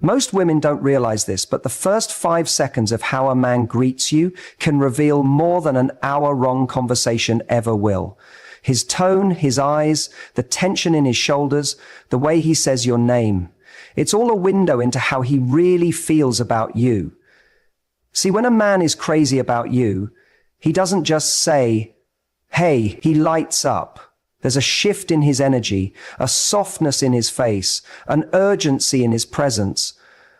Most women don't realize this, but the first 5 seconds of how a man greets you can reveal more than an hour-long conversation ever will. His tone, his eyes, the tension in his shoulders, the way he says your name. It's all a window into how he really feels about you. See, when a man is crazy about you, he doesn't just say, hey, he lights up. There's a shift in his energy, a softness in his face, an urgency in his presence,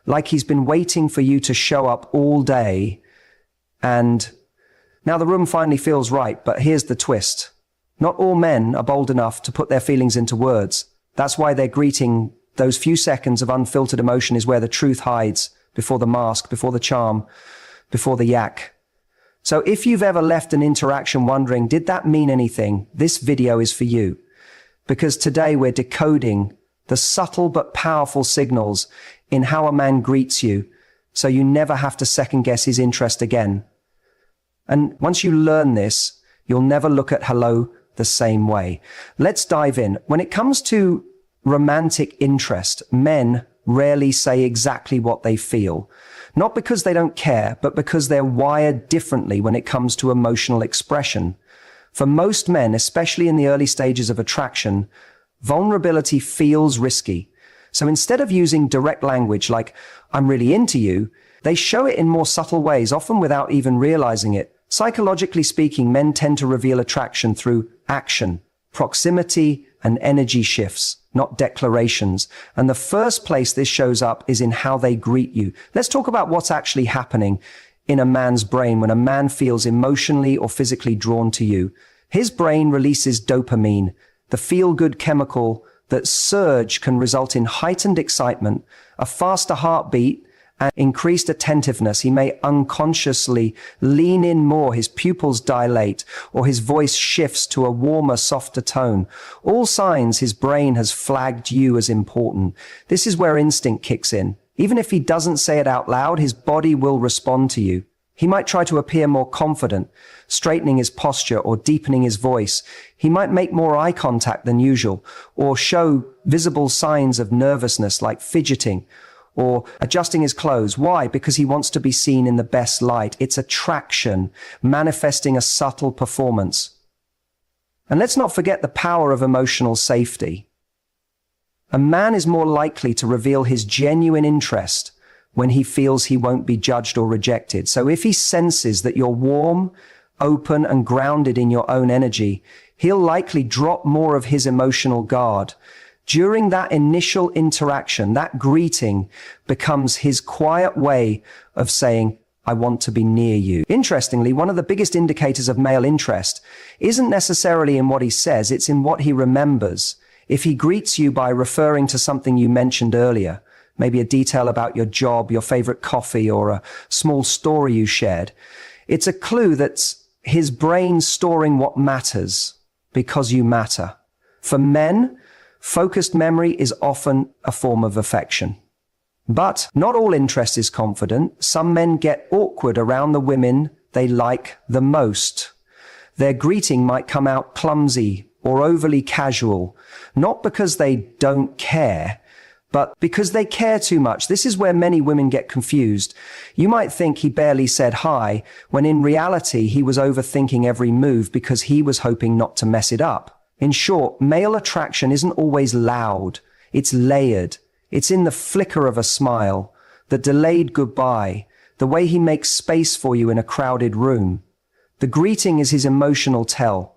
like he's been waiting for you to show up all day. And now the room finally feels right, but here's the twist. Not all men are bold enough to put their feelings into words. That's why their greeting, those few seconds of unfiltered emotion, is where the truth hides, before the mask, before the charm, before the yak. So if you've ever left an interaction wondering, did that mean anything? This video is for you. Because today we're decoding the subtle but powerful signals in how a man greets you, so you never have to second guess his interest again. And once you learn this, you'll never look at hello the same way. Let's dive in. When it comes to romantic interest, men rarely say exactly what they feel. Not because they don't care, but because they're wired differently when it comes to emotional expression. For most men, especially in the early stages of attraction, vulnerability feels risky. So instead of using direct language like, I'm really into you, they show it in more subtle ways, often without even realizing it. Psychologically speaking, men tend to reveal attraction through action, proximity, and energy shifts, not declarations. And the first place this shows up is in how they greet you. Let's talk about what's actually happening in a man's brain when a man feels emotionally or physically drawn to you. His brain releases dopamine, the feel-good chemical that surge can result in heightened excitement, a faster heartbeat, and increased attentiveness. He may unconsciously lean in more, his pupils dilate, or his voice shifts to a warmer, softer tone. All signs his brain has flagged you as important. This is where instinct kicks in. Even if he doesn't say it out loud, his body will respond to you. He might try to appear more confident, straightening his posture or deepening his voice. He might make more eye contact than usual, or show visible signs of nervousness like fidgeting, or adjusting his clothes. Why? Because he wants to be seen in the best light. It's attraction, manifesting a subtle performance. And let's not forget the power of emotional safety. A man is more likely to reveal his genuine interest when he feels he won't be judged or rejected. So if he senses that you're warm, open, and grounded in your own energy, he'll likely drop more of his emotional guard. During that initial interaction, that greeting becomes his quiet way of saying, I want to be near you. Interestingly, one of the biggest indicators of male interest isn't necessarily in what he says, it's in what he remembers. If he greets you by referring to something you mentioned earlier, maybe a detail about your job, your favorite coffee, or a small story you shared, it's a clue that's his brain storing what matters because you matter. For men, focused memory is often a form of affection. But not all interest is confident. Some men get awkward around the women they like the most. Their greeting might come out clumsy or overly casual, not because they don't care, but because they care too much. This is where many women get confused. You might think he barely said hi, when in reality he was overthinking every move because he was hoping not to mess it up. In short, male attraction isn't always loud. It's layered. It's in the flicker of a smile, the delayed goodbye, the way he makes space for you in a crowded room. The greeting is his emotional tell.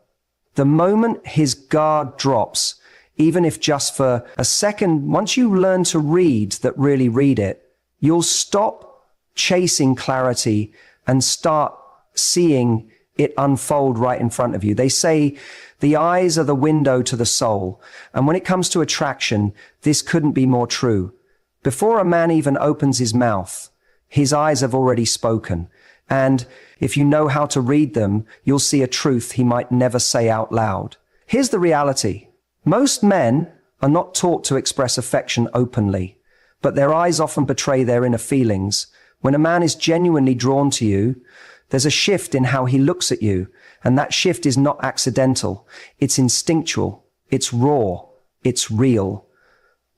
The moment his guard drops, even if just for a second, once you learn to read that really read it, you'll stop chasing clarity and start seeing it unfold right in front of you. They say the eyes are the window to the soul. And when it comes to attraction, this couldn't be more true. Before a man even opens his mouth, his eyes have already spoken. And if you know how to read them, you'll see a truth he might never say out loud. Here's the reality. Most men are not taught to express affection openly, but their eyes often betray their inner feelings. When a man is genuinely drawn to you, there's a shift in how he looks at you, and that shift is not accidental. It's instinctual. It's raw. It's real.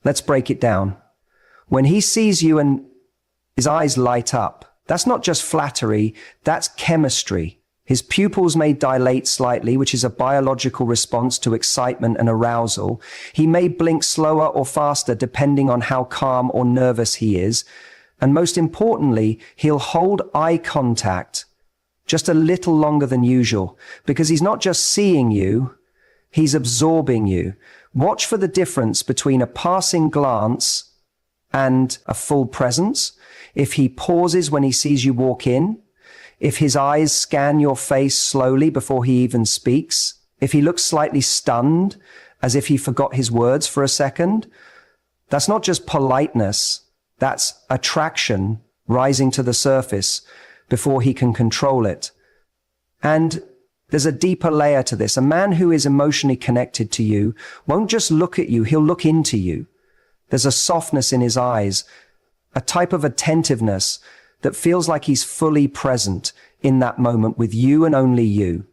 Let's break it down. When he sees you and his eyes light up, that's not just flattery, that's chemistry. His pupils may dilate slightly, which is a biological response to excitement and arousal. He may blink slower or faster depending on how calm or nervous he is. And most importantly, he'll hold eye contact just a little longer than usual because he's not just seeing you, he's absorbing you. Watch for the difference between a passing glance and a full presence. If he pauses when he sees you walk in, if his eyes scan your face slowly before he even speaks, if he looks slightly stunned, as if he forgot his words for a second, that's not just politeness, that's attraction rising to the surface before he can control it. And there's a deeper layer to this. A man who is emotionally connected to you won't just look at you, he'll look into you. There's a softness in his eyes, a type of attentiveness that feels like he's fully present in that moment with you and only you.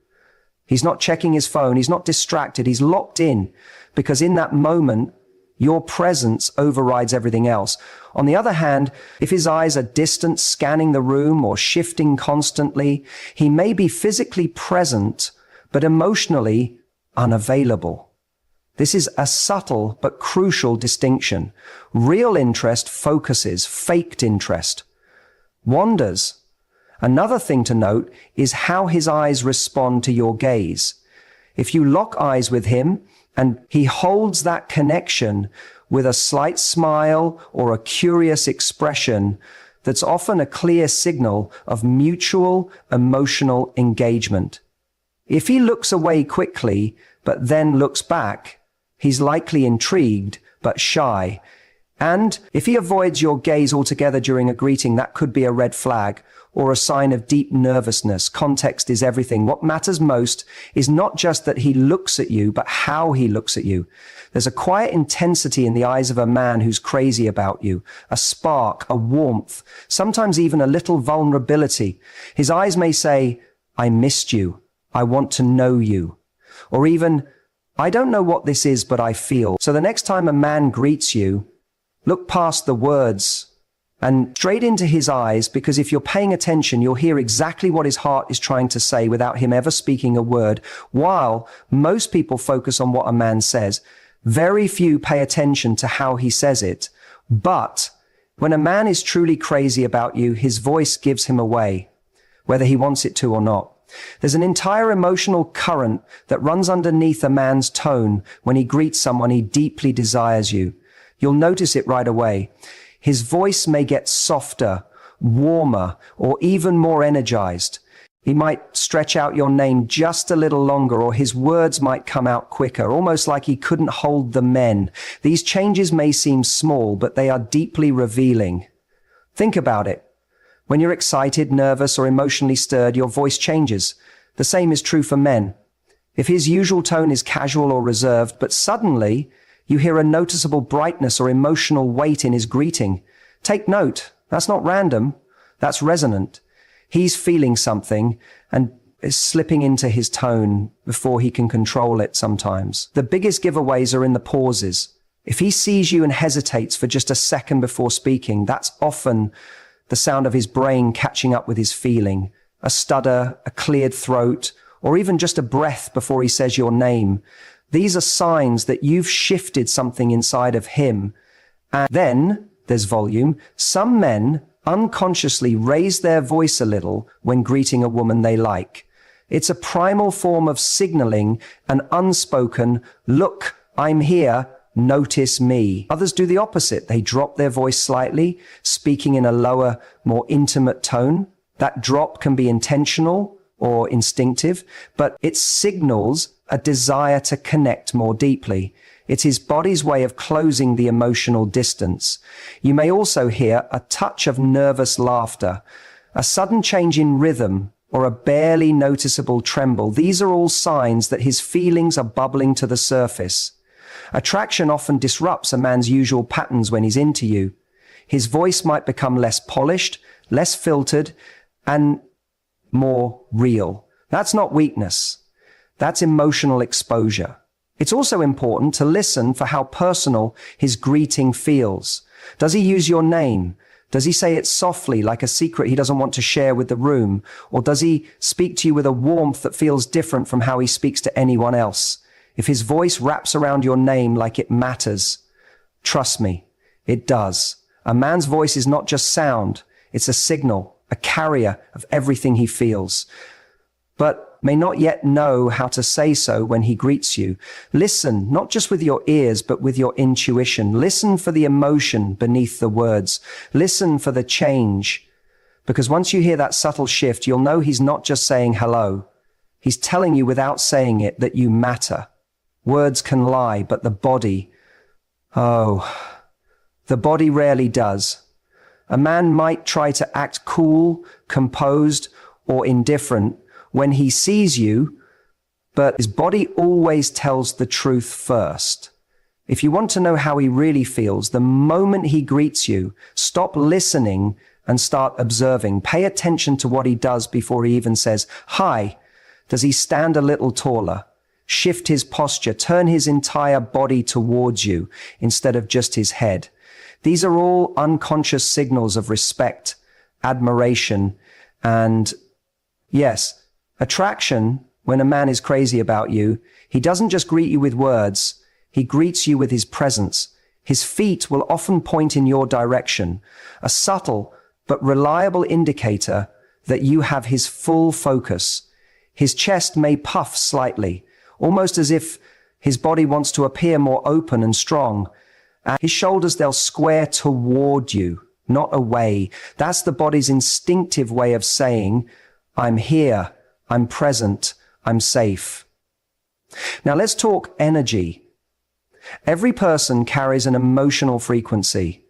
He's not checking his phone, he's not distracted, he's locked in, because in that moment, your presence overrides everything else. On the other hand, if his eyes are distant, scanning the room or shifting constantly, he may be physically present, but emotionally unavailable. This is a subtle but crucial distinction. Real interest focuses, faked interest wanders. Another thing to note is how his eyes respond to your gaze. If you lock eyes with him and he holds that connection with a slight smile or a curious expression, that's often a clear signal of mutual emotional engagement. If he looks away quickly but then looks back, he's likely intrigued but shy. And if he avoids your gaze altogether during a greeting, that could be a red flag or a sign of deep nervousness. Context is everything. What matters most is not just that he looks at you, but how he looks at you. There's a quiet intensity in the eyes of a man who's crazy about you, a spark, a warmth, sometimes even a little vulnerability. His eyes may say, "I missed you. I want to know you." Or even, "I don't know what this is, but I feel." So the next time a man greets you, look past the words and straight into his eyes, because if you're paying attention, you'll hear exactly what his heart is trying to say without him ever speaking a word. While most people focus on what a man says, very few pay attention to how he says it. But when a man is truly crazy about you, his voice gives him away, whether he wants it to or not. There's an entire emotional current that runs underneath a man's tone when he greets someone he deeply desires you. You'll notice it right away. His voice may get softer, warmer, or even more energized. He might stretch out your name just a little longer, or his words might come out quicker, almost like he couldn't hold the men. These changes may seem small, but they are deeply revealing. Think about it. When you're excited, nervous, or emotionally stirred, your voice changes. The same is true for men. If his usual tone is casual or reserved, but suddenly you hear a noticeable brightness or emotional weight in his greeting, take note. That's not random. That's resonant. He's feeling something and is slipping into his tone before he can control it sometimes. The biggest giveaways are in the pauses. If he sees you and hesitates for just a second before speaking, that's often the sound of his brain catching up with his feeling. A stutter, a cleared throat, or even just a breath before he says your name. These are signs that you've shifted something inside of him. And then there's volume. Some men unconsciously raise their voice a little when greeting a woman they like. It's a primal form of signaling, an unspoken, "Look, I'm here, notice me." Others do the opposite. They drop their voice slightly, speaking in a lower, more intimate tone. That drop can be intentional or instinctive, but it signals a desire to connect more deeply. It's his body's way of closing the emotional distance. You may also hear a touch of nervous laughter, a sudden change in rhythm, or a barely noticeable tremble. These are all signs that his feelings are bubbling to the surface. Attraction often disrupts a man's usual patterns when he's into you. His voice might become less polished, less filtered, and more real. That's not weakness. That's emotional exposure. It's also important to listen for how personal his greeting feels. Does he use your name? Does he say it softly, like a secret he doesn't want to share with the room? Or does he speak to you with a warmth that feels different from how he speaks to anyone else? If his voice wraps around your name like it matters, trust me, it does. A man's voice is not just sound, it's a signal, a carrier of everything he feels, but may not yet know how to say so when he greets you. Listen, not just with your ears, but with your intuition. Listen for the emotion beneath the words. Listen for the change. Because once you hear that subtle shift, you'll know he's not just saying hello. He's telling you without saying it that you matter. Words can lie, but the body, the body rarely does. A man might try to act cool, composed, or indifferent when he sees you, but his body always tells the truth first. If you want to know how he really feels, the moment he greets you, stop listening and start observing. Pay attention to what he does before he even says, "Hi." Does he stand a little taller? Shift his posture, turn his entire body towards you instead of just his head. These are all unconscious signals of respect, admiration, and yes, attraction. When a man is crazy about you, he doesn't just greet you with words, he greets you with his presence. His feet will often point in your direction, a subtle but reliable indicator that you have his full focus. His chest may puff slightly, almost as if his body wants to appear more open and strong. And his shoulders, they'll square toward you, not away. That's the body's instinctive way of saying, "I'm here. I'm present, I'm safe." Now let's talk energy. Every person carries an emotional frequency,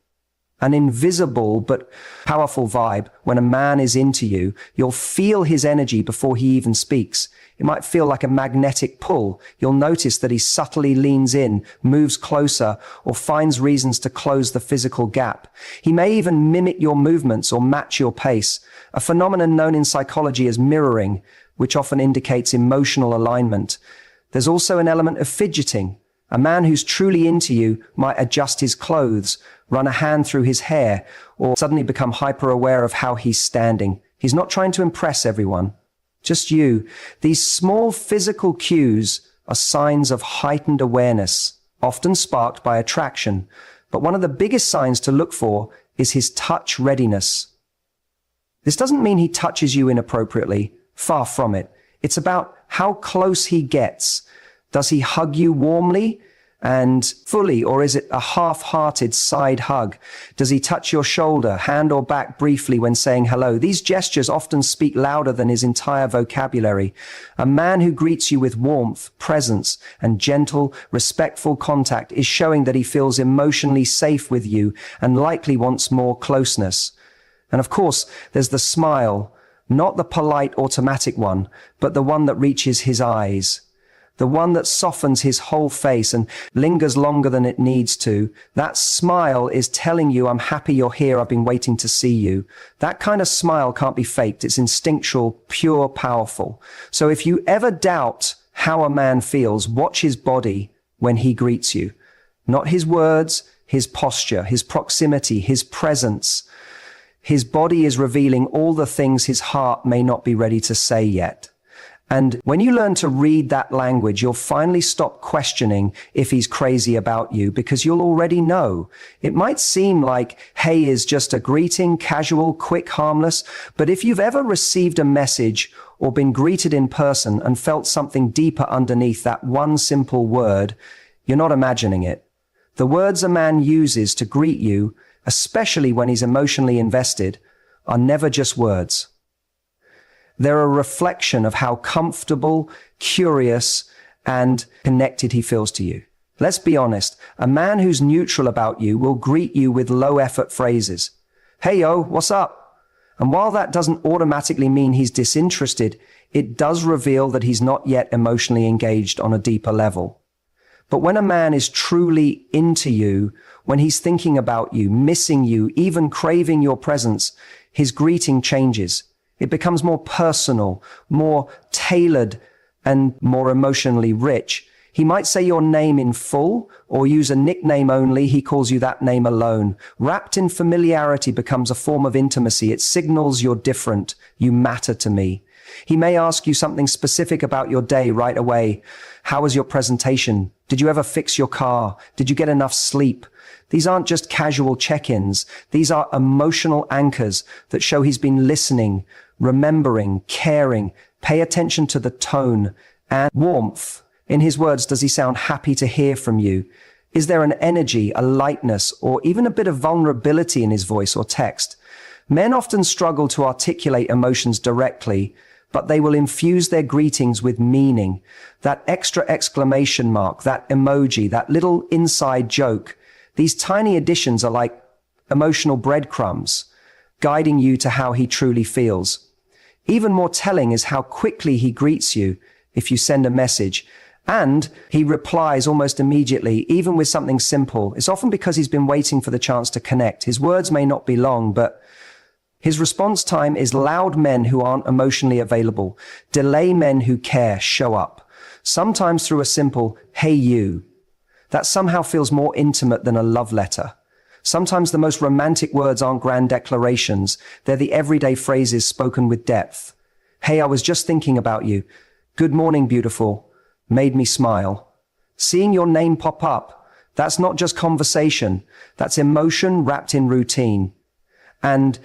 an invisible but powerful vibe. When a man is into you, you'll feel his energy before he even speaks. It might feel like a magnetic pull. You'll notice that he subtly leans in, moves closer, or finds reasons to close the physical gap. He may even mimic your movements or match your pace, a phenomenon known in psychology as mirroring, which often indicates emotional alignment. There's also an element of fidgeting. A man who's truly into you might adjust his clothes, run a hand through his hair, or suddenly become hyper-aware of how he's standing. He's not trying to impress everyone, just you. These small physical cues are signs of heightened awareness, often sparked by attraction. But one of the biggest signs to look for is his touch readiness. This doesn't mean he touches you inappropriately. Far from it. It's about how close he gets. Does he hug you warmly and fully, or is it a half-hearted side hug? Does he touch your shoulder, hand or back briefly when saying hello? These gestures often speak louder than his entire vocabulary. A man who greets you with warmth, presence, and gentle, respectful contact is showing that he feels emotionally safe with you and likely wants more closeness. And of course, there's the smile. Not the polite automatic one, but the one that reaches his eyes. The one that softens his whole face and lingers longer than it needs to. That smile is telling you, "I'm happy you're here, I've been waiting to see you." That kind of smile can't be faked. It's instinctual, pure, powerful. So if you ever doubt how a man feels, watch his body when he greets you. Not his words, his posture, his proximity, his presence. His body is revealing all the things his heart may not be ready to say yet. And when you learn to read that language, you'll finally stop questioning if he's crazy about you, because you'll already know. It might seem like, "Hey" is just a greeting, casual, quick, harmless, but if you've ever received a message or been greeted in person and felt something deeper underneath that one simple word, you're not imagining it. The words a man uses to greet you, especially when he's emotionally invested, are never just words. They're a reflection of how comfortable, curious, and connected he feels to you. Let's be honest, a man who's neutral about you will greet you with low-effort phrases. "Hey yo, what's up?" And while that doesn't automatically mean he's disinterested, it does reveal that he's not yet emotionally engaged on a deeper level. But when a man is truly into you, when he's thinking about you, missing you, even craving your presence, his greeting changes. It becomes more personal, more tailored, and more emotionally rich. He might say your name in full or use a nickname only. He calls you that name alone. Wrapped in familiarity becomes a form of intimacy. It signals you're different. You matter to me. He may ask you something specific about your day right away. How was your presentation? Did you ever fix your car? Did you get enough sleep? These aren't just casual check-ins. These are emotional anchors that show he's been listening, remembering, caring. Pay attention to the tone and warmth. In his words, does he sound happy to hear from you? Is there an energy, a lightness, or even a bit of vulnerability in his voice or text? Men often struggle to articulate emotions directly, but they will infuse their greetings with meaning. That extra exclamation mark, that emoji, that little inside joke. These tiny additions are like emotional breadcrumbs, guiding you to how he truly feels. Even more telling is how quickly he greets you if you send a message. And he replies almost immediately, even with something simple. It's often because he's been waiting for the chance to connect. His words may not be long, but his response time is loud men who aren't emotionally available. Delay men who care show up. Sometimes through a simple, hey you. That somehow feels more intimate than a love letter. Sometimes the most romantic words aren't grand declarations. They're the everyday phrases spoken with depth. Hey, I was just thinking about you. Good morning, beautiful. Made me smile. Seeing your name pop up, that's not just conversation. That's emotion wrapped in routine. And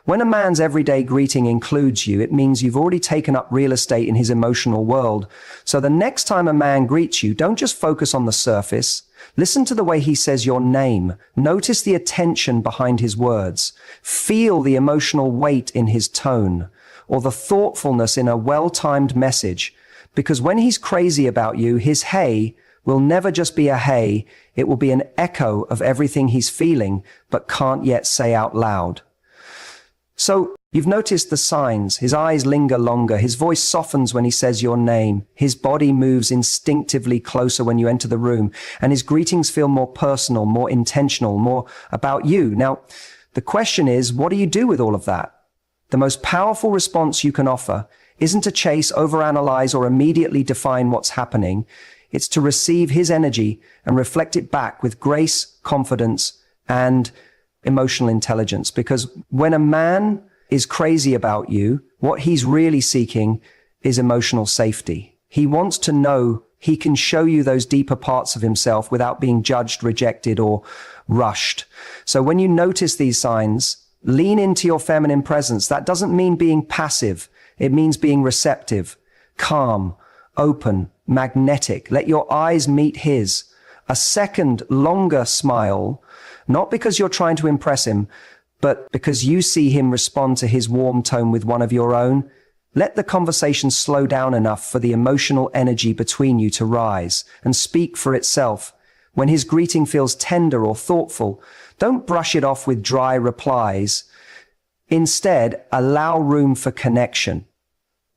when a man's everyday greeting includes you, it means you've already taken up real estate in his emotional world. So the next time a man greets you, don't just focus on the surface. Listen to the way he says your name. Notice the attention behind his words. Feel the emotional weight in his tone, or the thoughtfulness in a well-timed message. Because when he's crazy about you, his hey will never just be a hey, it will be an echo of everything he's feeling, but can't yet say out loud. So, you've noticed the signs. His eyes linger longer, his voice softens when he says your name, his body moves instinctively closer when you enter the room, and his greetings feel more personal, more intentional, more about you. Now, the question is, what do you do with all of that? The most powerful response you can offer isn't to chase, overanalyze, or immediately define what's happening. It's to receive his energy and reflect it back with grace, confidence, and emotional intelligence. Because when a man is crazy about you, what he's really seeking is emotional safety. He wants to know he can show you those deeper parts of himself without being judged, rejected, or rushed. So when you notice these signs, lean into your feminine presence. That doesn't mean being passive. It means being receptive, calm, open, magnetic. Let your eyes meet his. A second, longer smile, not because you're trying to impress him, but because you see him respond to his warm tone with one of your own. Let the conversation slow down enough for the emotional energy between you to rise and speak for itself. When his greeting feels tender or thoughtful, don't brush it off with dry replies. Instead, allow room for connection.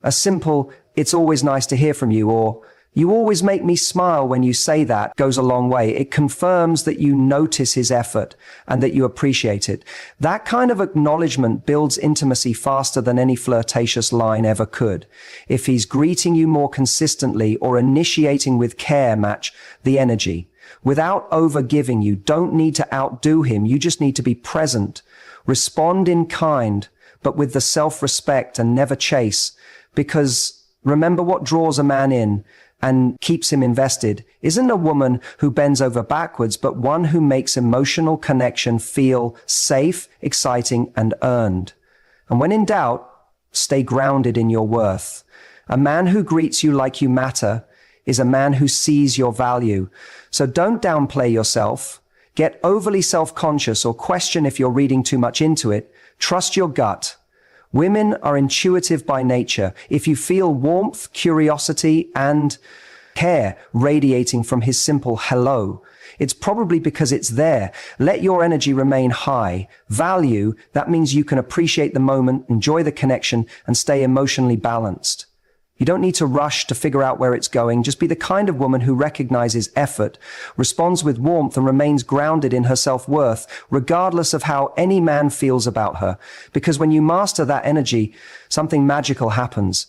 A simple, it's always nice to hear from you, or you always make me smile when you say that, goes a long way. It confirms that you notice his effort and that you appreciate it. That kind of acknowledgement builds intimacy faster than any flirtatious line ever could. If he's greeting you more consistently or initiating with care, match the energy. Without over-giving, you don't need to outdo him. You just need to be present. Respond in kind, but with the self-respect, and never chase. Because remember, what draws a man in and keeps him invested isn't a woman who bends over backwards, but one who makes emotional connection feel safe, exciting, and earned. And when in doubt, stay grounded in your worth. A man who greets you like you matter is a man who sees your value. So don't downplay yourself. Get overly self-conscious or question if you're reading too much into it. Trust your gut. Women are intuitive by nature. If you feel warmth, curiosity, and care radiating from his simple hello, it's probably because it's there. Let your energy remain high. Value, that means you can appreciate the moment, enjoy the connection, and stay emotionally balanced. You don't need to rush to figure out where it's going. Just be the kind of woman who recognizes effort, responds with warmth, and remains grounded in her self-worth, regardless of how any man feels about her. Because when you master that energy, something magical happens.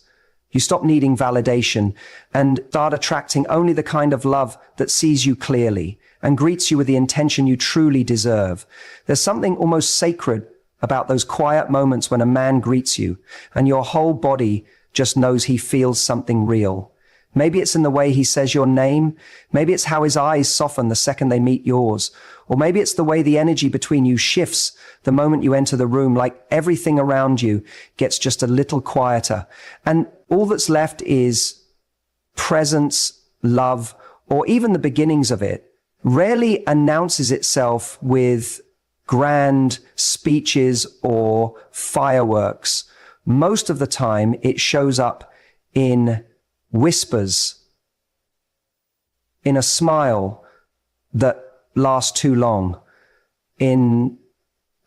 You stop needing validation and start attracting only the kind of love that sees you clearly and greets you with the intention you truly deserve. There's something almost sacred about those quiet moments when a man greets you and your whole body just knows he feels something real. Maybe it's in the way he says your name. Maybe it's how his eyes soften the second they meet yours. Or maybe it's the way the energy between you shifts the moment you enter the room, like everything around you gets just a little quieter. And all that's left is presence, love, or even the beginnings of it. Rarely announces itself with grand speeches or fireworks. Most of the time, it shows up in whispers, in a smile that lasts too long, in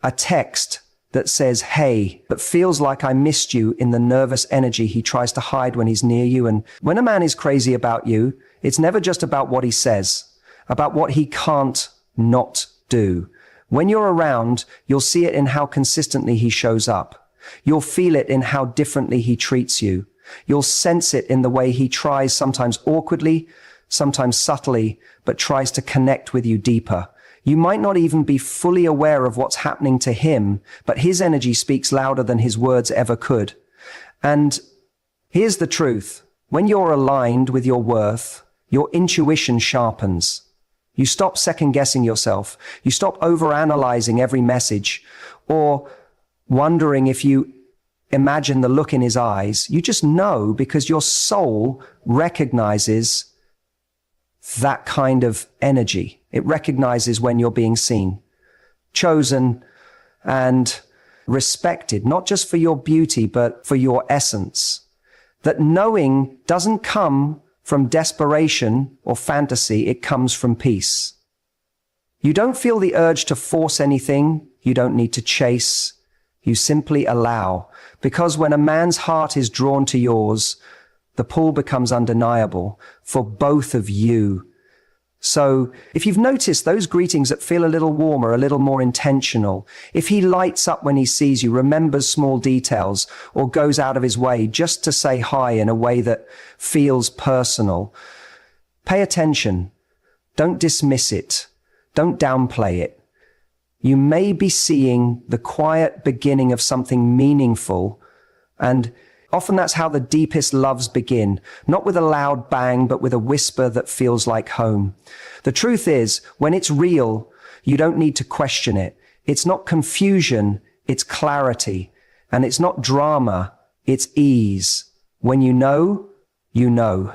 a text that says, hey, but feels like I missed you, in the nervous energy he tries to hide when he's near you. And when a man is crazy about you, it's never just about what he says, about what he can't not do. When you're around, you'll see it in how consistently he shows up. You'll feel it in how differently he treats you. You'll sense it in the way he tries, sometimes awkwardly, sometimes subtly, but tries to connect with you deeper. You might not even be fully aware of what's happening to him, but his energy speaks louder than his words ever could. And here's the truth. When you're aligned with your worth, your intuition sharpens. You stop second-guessing yourself. You stop overanalyzing every message or wondering if you imagine the look in his eyes. You just know because your soul recognizes that kind of energy. It recognizes when you're being seen, chosen, and respected, not just for your beauty, but for your essence. That knowing doesn't come from desperation or fantasy, it comes from peace. You don't feel the urge to force anything. You don't need to chase. You simply allow. Because when a man's heart is drawn to yours, the pull becomes undeniable for both of you. So if you've noticed those greetings that feel a little warmer, a little more intentional, if he lights up when he sees you, remembers small details, or goes out of his way just to say hi in a way that feels personal, pay attention. Don't dismiss it. Don't downplay it. You may be seeing the quiet beginning of something meaningful, and often that's how the deepest loves begin, not with a loud bang, but with a whisper that feels like home. The truth is, when it's real, you don't need to question it. It's not confusion, it's clarity. And it's not drama, it's ease. When you know, you know.